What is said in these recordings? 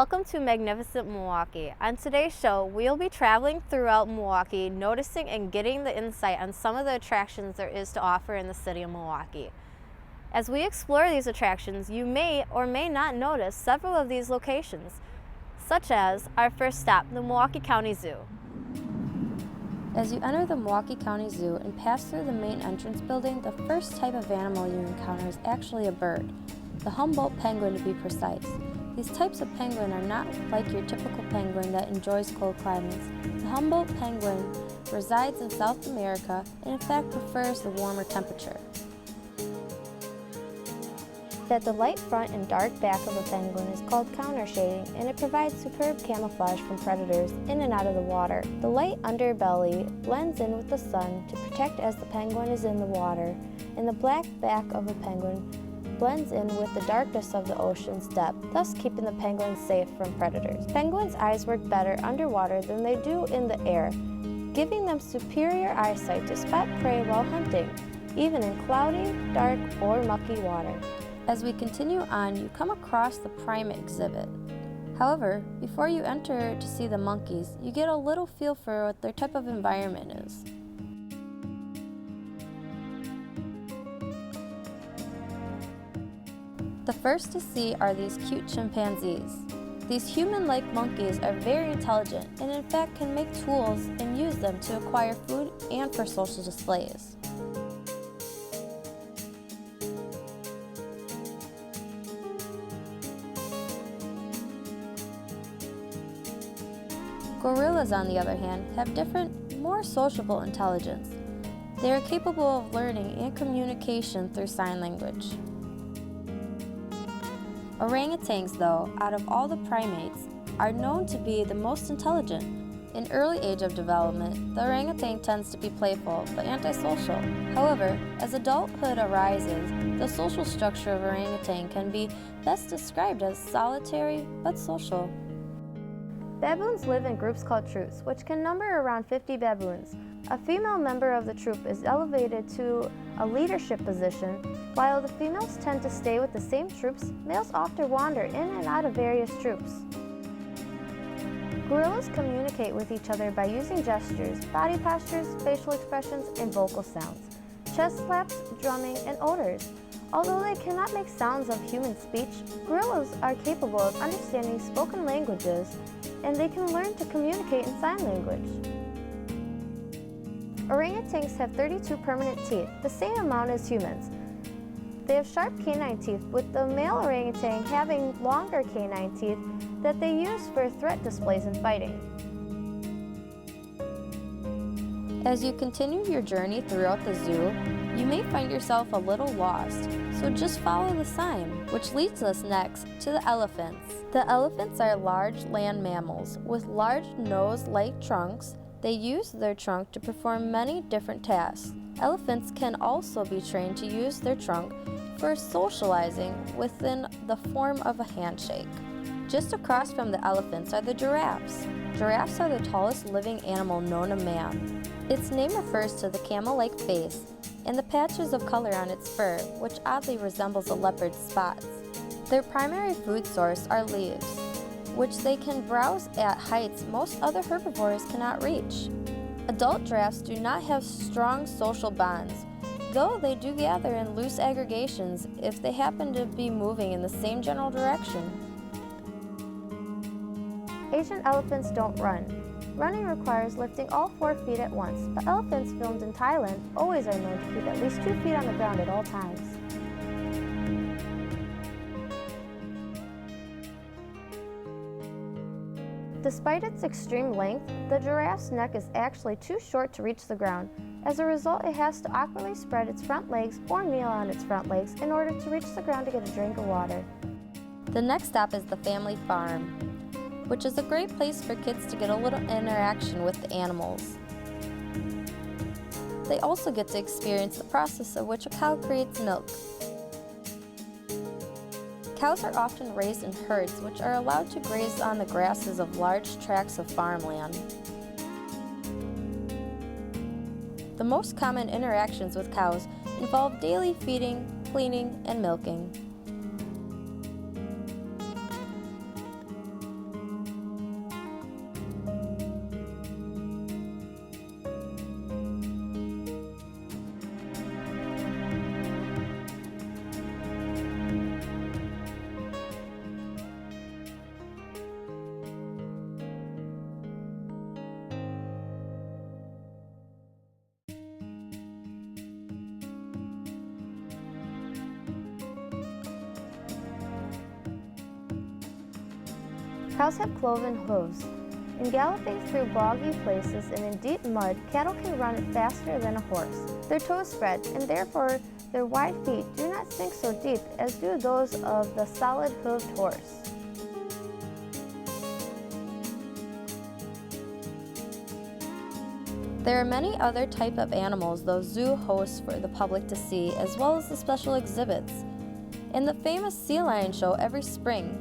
Welcome to magnificent Milwaukee. On today's show, we'll be traveling throughout Milwaukee, noticing and getting the insight on some of the attractions there is to offer in the city of Milwaukee. As we explore these attractions, you may or may not notice several of these locations, such as our first stop, the Milwaukee County Zoo. As you enter the Milwaukee County Zoo and pass through the main entrance building, the first type of animal you encounter is actually a bird, the Humboldt penguin to be precise. These types of penguin are not like your typical penguin that enjoys cold climates. The Humboldt penguin resides in South America and in fact prefers the warmer temperature. That the light front and dark back of a penguin is called counter shading, and it provides superb camouflage from predators in and out of the water. The light underbelly blends in with the sun to protect as the penguin is in the water, and the black back of a penguin blends in with the darkness of the ocean's depth, thus keeping the penguins safe from predators. Penguins' eyes work better underwater than they do in the air, giving them superior eyesight to spot prey while hunting, even in cloudy, dark, or mucky water. As we continue on, you come across the primate exhibit. However, before you enter to see the monkeys, you get a little feel for what their type of environment is. The first to see are these cute chimpanzees. These human-like monkeys are very intelligent and in fact can make tools and use them to acquire food and for social displays. Gorillas, on the other hand, have different, more sociable intelligence. They are capable of learning and communication through sign language. Orangutans, though, out of all the primates, are known to be the most intelligent. In early age of development, the orangutan tends to be playful but antisocial. However, as adulthood arises, the social structure of orangutan can be best described as solitary but social. Baboons live in groups called troops, which can number around 50 baboons. A female member of the troop is elevated to a leadership position. While the females tend to stay with the same troops, males often wander in and out of various troops. Gorillas communicate with each other by using gestures, body postures, facial expressions, and vocal sounds, chest slaps, drumming, and odors. Although they cannot make sounds of human speech, gorillas are capable of understanding spoken languages, and they can learn to communicate in sign language. Orangutans have 32 permanent teeth, the same amount as humans. They have sharp canine teeth, with the male orangutan having longer canine teeth that they use for threat displays and fighting. As you continue your journey throughout the zoo, you may find yourself a little lost, so just follow the sign, which leads us next to the elephants. The elephants are large land mammals with large nose-like trunks. They use their trunk to perform many different tasks. Elephants can also be trained to use their trunk for socializing within the form of a handshake. Just across from the elephants are the giraffes. Giraffes are the tallest living animal known to man. Its name refers to the camel-like face and the patches of color on its fur, which oddly resembles a leopard's spots. Their primary food source are leaves, which they can browse at heights most other herbivores cannot reach. Adult giraffes do not have strong social bonds, though they do gather in loose aggregations if they happen to be moving in the same general direction. Asian elephants don't run. Running requires lifting all 4 feet at once, but elephants filmed in Thailand always are known to keep at least 2 feet on the ground at all times. Despite its extreme length, the giraffe's neck is actually too short to reach the ground. As a result, it has to awkwardly spread its front legs or kneel on its front legs in order to reach the ground to get a drink of water. The next stop is the family farm, which is a great place for kids to get a little interaction with the animals. They also get to experience the process of which a cow creates milk. Cows are often raised in herds which are allowed to graze on the grasses of large tracts of farmland. The most common interactions with cows involve daily feeding, cleaning, and milking. Cows have cloven hooves. In galloping through boggy places and in deep mud, cattle can run faster than a horse. Their toes spread, and therefore their wide feet do not sink so deep as do those of the solid-hooved horse. There are many other types of animals the zoo hosts for the public to see, as well as the special exhibits, and the famous sea lion show every spring.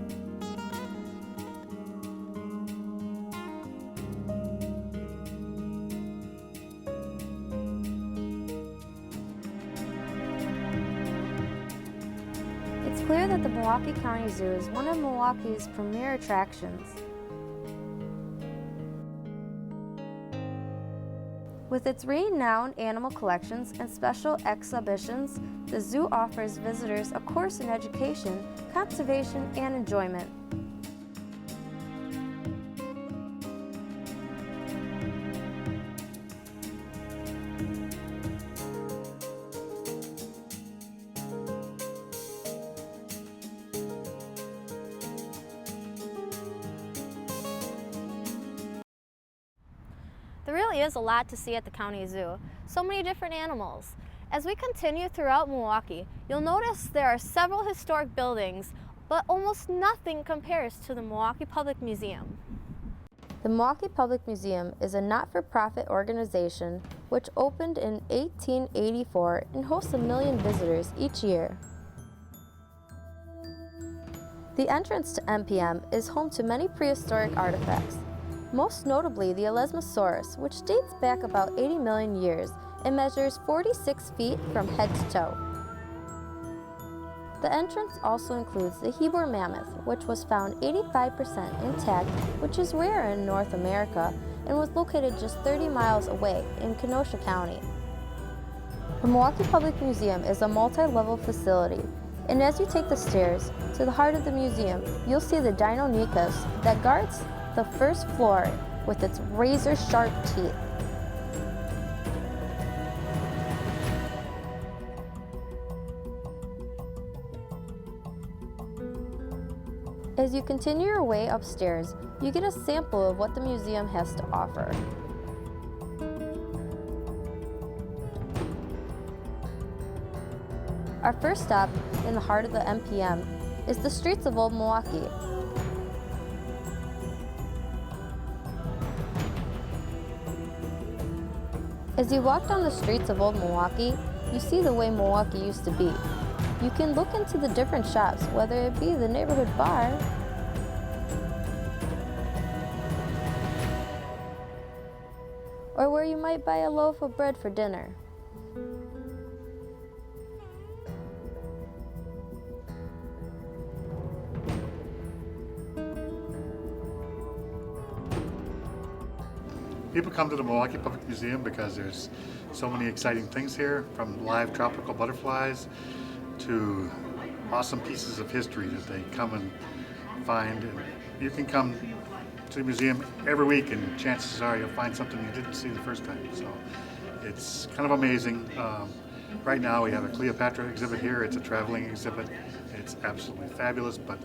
It's clear that the Milwaukee County Zoo is one of Milwaukee's premier attractions. With its renowned animal collections and special exhibitions, the zoo offers visitors a course in education, conservation, and enjoyment. There really is a lot to see at the county zoo. So many different animals. As we continue throughout Milwaukee, you'll notice there are several historic buildings, but almost nothing compares to the Milwaukee Public Museum. The Milwaukee Public Museum is a not-for-profit organization which opened in 1884 and hosts 1 million visitors each year. The entrance to MPM is home to many prehistoric artifacts, most notably the Elasmosaurus, which dates back about 80 million years and measures 46 feet from head to toe. The entrance also includes the Hebor mammoth, which was found 85% intact, which is rare in North America and was located just 30 miles away in Kenosha County. The Milwaukee Public Museum is a multi-level facility, and as you take the stairs to the heart of the museum, you'll see the Deinonychus that guards the first floor with its razor-sharp teeth. As you continue your way upstairs, you get a sample of what the museum has to offer. Our first stop in the heart of the MPM is the streets of Old Milwaukee. As you walk down the streets of Old Milwaukee, you see the way Milwaukee used to be. You can look into the different shops, whether it be the neighborhood bar or where you might buy a loaf of bread for dinner. People come to the Milwaukee Public Museum because there's so many exciting things here, from live tropical butterflies to awesome pieces of history that they come and find. And you can come to the museum every week and chances are you'll find something you didn't see the first time. So it's kind of amazing. Right now we have a Cleopatra exhibit here. It's a traveling exhibit. It's absolutely fabulous, but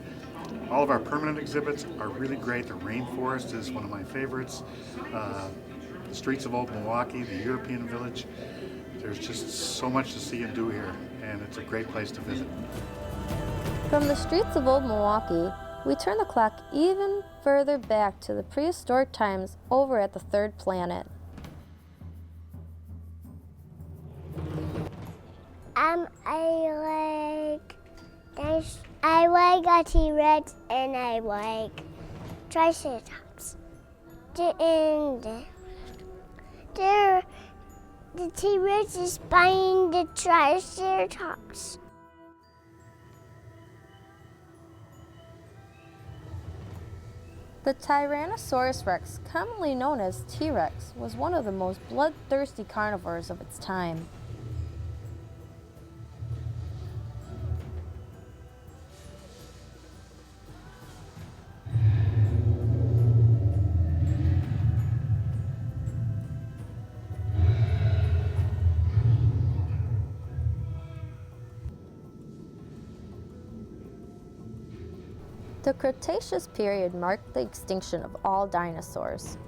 all of our permanent exhibits are really great. The rainforest is one of my favorites. The streets of Old Milwaukee, the European Village. There's just so much to see and do here, and it's a great place to visit. From the streets of Old Milwaukee, we turn the clock even further back to the prehistoric times over at the third planet. I like a T-Rex and I like Triceratops. The T-Rex is buying the Triceratops. The Tyrannosaurus rex, commonly known as T-Rex, was one of the most bloodthirsty carnivores of its time. The Cretaceous period marked the extinction of all dinosaurs.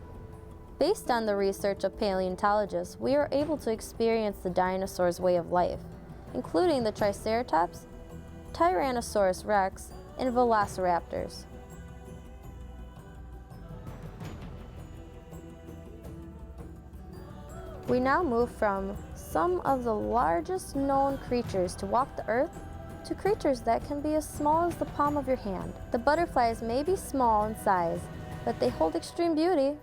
Based on the research of paleontologists, we are able to experience the dinosaurs' way of life, including the Triceratops, Tyrannosaurus rex, and Velociraptors. We now move from some of the largest known creatures to walk the earth to creatures that can be as small as the palm of your hand. The butterflies may be small in size, but they hold extreme beauty.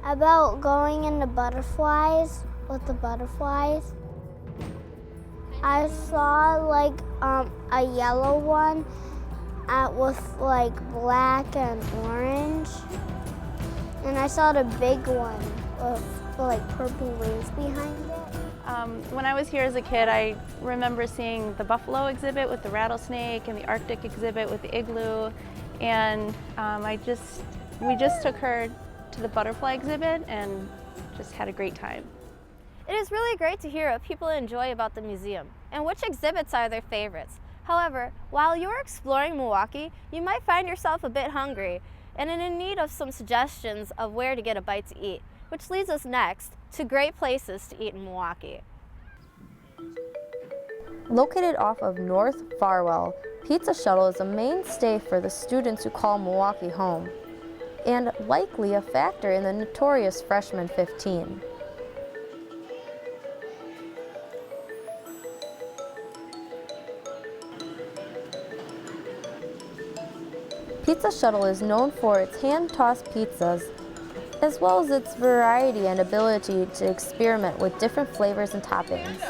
About going into butterflies, with the butterflies. I saw like a yellow one with like black and orange. And I saw the big one with like purple wings behind it. When I was here as a kid, I remember seeing the buffalo exhibit with the rattlesnake and the Arctic exhibit with the igloo. And we just took her to the butterfly exhibit and just had a great time. It is really great to hear what people enjoy about the museum and which exhibits are their favorites. However, while you're exploring Milwaukee, you might find yourself a bit hungry and in need of some suggestions of where to get a bite to eat, which leads us next to great places to eat in Milwaukee. Located off of North Farwell, Pizza Shuttle is a mainstay for the students who call Milwaukee home, and likely a factor in the notorious Freshman 15. Pizza Shuttle is known for its hand-tossed pizzas, as well as its variety and ability to experiment with different flavors and toppings.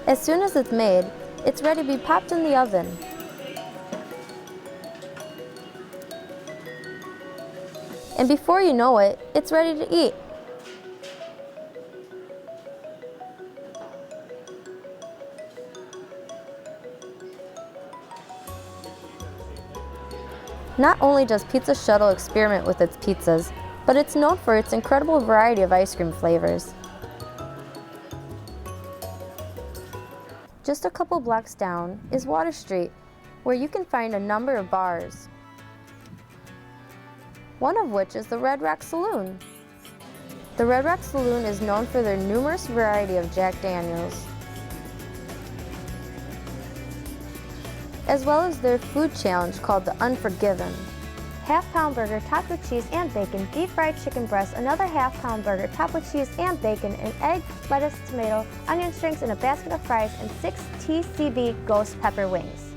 As soon as it's made, it's ready to be popped in the oven. And before you know it, it's ready to eat. Not only does Pizza Shuttle experiment with its pizzas, but it's known for its incredible variety of ice cream flavors. Just a couple blocks down is Water Street, where you can find a number of bars. One of which is the Red Rock Saloon. The Red Rock Saloon is known for their numerous variety of Jack Daniels, as well as their food challenge called the Unforgiven. Half-pound burger topped with cheese and bacon, deep-fried chicken breast, another half-pound burger topped with cheese and bacon, an egg, lettuce, tomato, onion strings, and a basket of fries, and 6 TCB ghost pepper wings.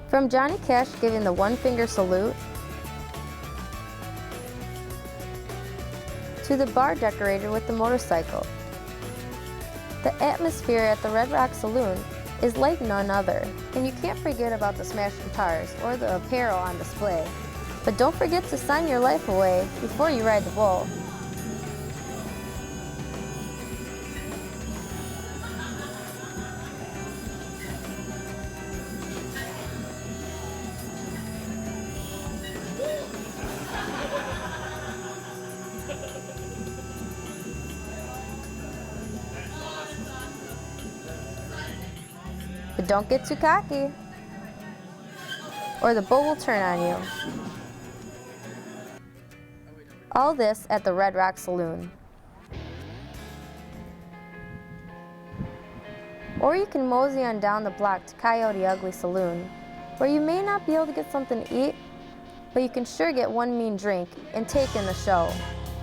From Johnny Cash giving the one-finger salute, to the bar decorator with the motorcycle. The atmosphere at the Red Rock Saloon is like none other, and you can't forget about the smashed guitars or the apparel on display. But don't forget to sign your life away before you ride the bull. But don't get too cocky, or the bull will turn on you. All this at the Red Rock Saloon. Or you can mosey on down the block to Coyote Ugly Saloon, where you may not be able to get something to eat, but you can sure get one mean drink and take in the show.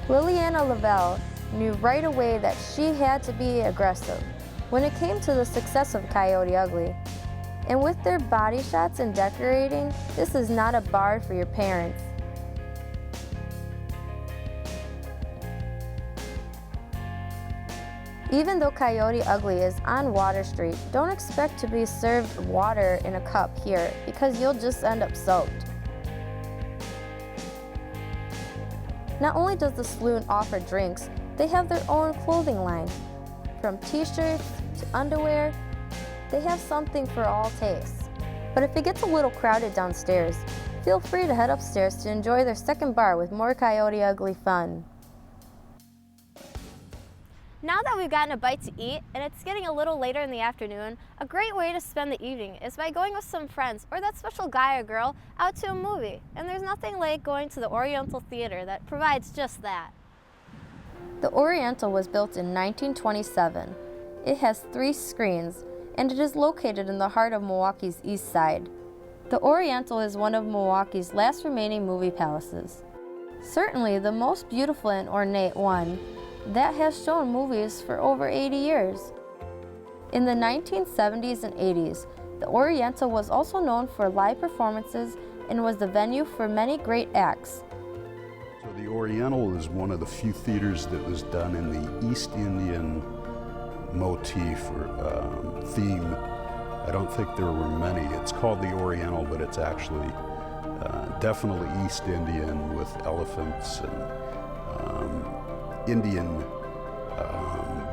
Liliana Lavelle knew right away that she had to be aggressive when it came to the success of Coyote Ugly. And with their body shots and decorating, this is not a bar for your parents. Even though Coyote Ugly is on Water Street, don't expect to be served water in a cup here because you'll just end up soaked. Not only does the saloon offer drinks, they have their own clothing line. From t-shirts to underwear, they have something for all tastes. But if it gets a little crowded downstairs, feel free to head upstairs to enjoy their second bar with more Coyote Ugly fun. Now that we've gotten a bite to eat and it's getting a little later in the afternoon, a great way to spend the evening is by going with some friends or that special guy or girl out to a movie. And there's nothing like going to the Oriental Theater that provides just that. The Oriental was built in 1927. It has 3 screens, and it is located in the heart of Milwaukee's east side. The Oriental is one of Milwaukee's last remaining movie palaces. Certainly the most beautiful and ornate one that has shown movies for over 80 years. In the 1970s and 80s, the Oriental was also known for live performances and was the venue for many great acts. So the Oriental is one of the few theaters that was done in the East Indian motif or theme. I don't think there were many. It's called the Oriental, but it's actually definitely East Indian with elephants and Indian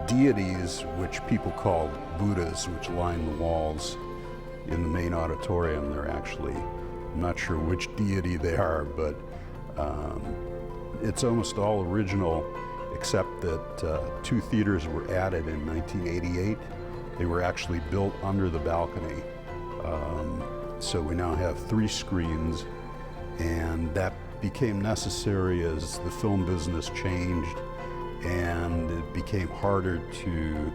deities, which people call Buddhas, which line the walls in the main auditorium. They're actually, I'm not sure which deity they are, but it's almost all original, except that 2 theaters were added in 1988. They were actually built under the balcony. So we now have 3 screens, and that became necessary as the film business changed and it became harder to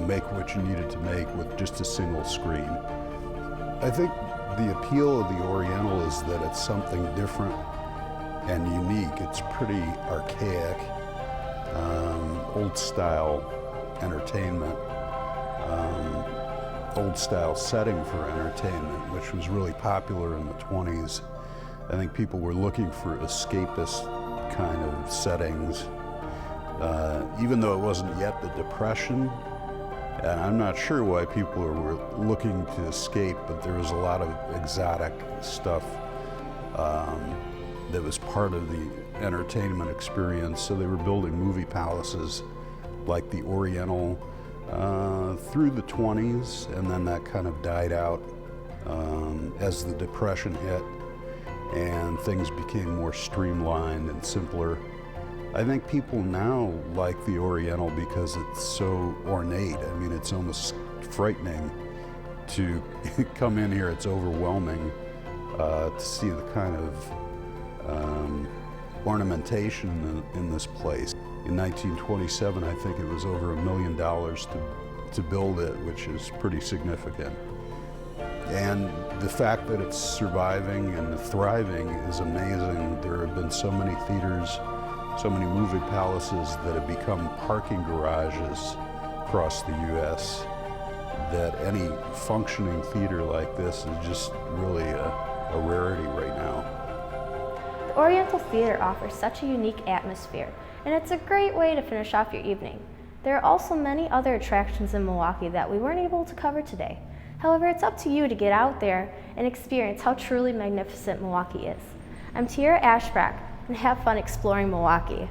make what you needed to make with just a single screen. I think the appeal of the Oriental is that it's something different and unique. It's pretty archaic, old style entertainment, old style setting for entertainment, which was really popular in the 20s. I think people were looking for escapist kind of settings, even though it wasn't yet the Depression. And I'm not sure why people were looking to escape, but there was a lot of exotic stuff that was part of the entertainment experience. So they were building movie palaces like the Oriental through the 20s, and then that kind of died out as the Depression hit and things became more streamlined and simpler. I think people now like the Oriental because it's so ornate. I mean, it's almost frightening to come in here. It's overwhelming to see the kind of ornamentation in this place. In 1927, I think it was over $1 million to build it, which is pretty significant. And the fact that it's surviving and thriving is amazing. There have been so many theaters, so many movie palaces that have become parking garages across the U.S. that any functioning theater like this is just really a rarity right now. The Oriental Theater offers such a unique atmosphere, and it's a great way to finish off your evening. There are also many other attractions in Milwaukee that we weren't able to cover today. However, it's up to you to get out there and experience how truly magnificent Milwaukee is. I'm Teiara Aschebrook, and have fun exploring Milwaukee.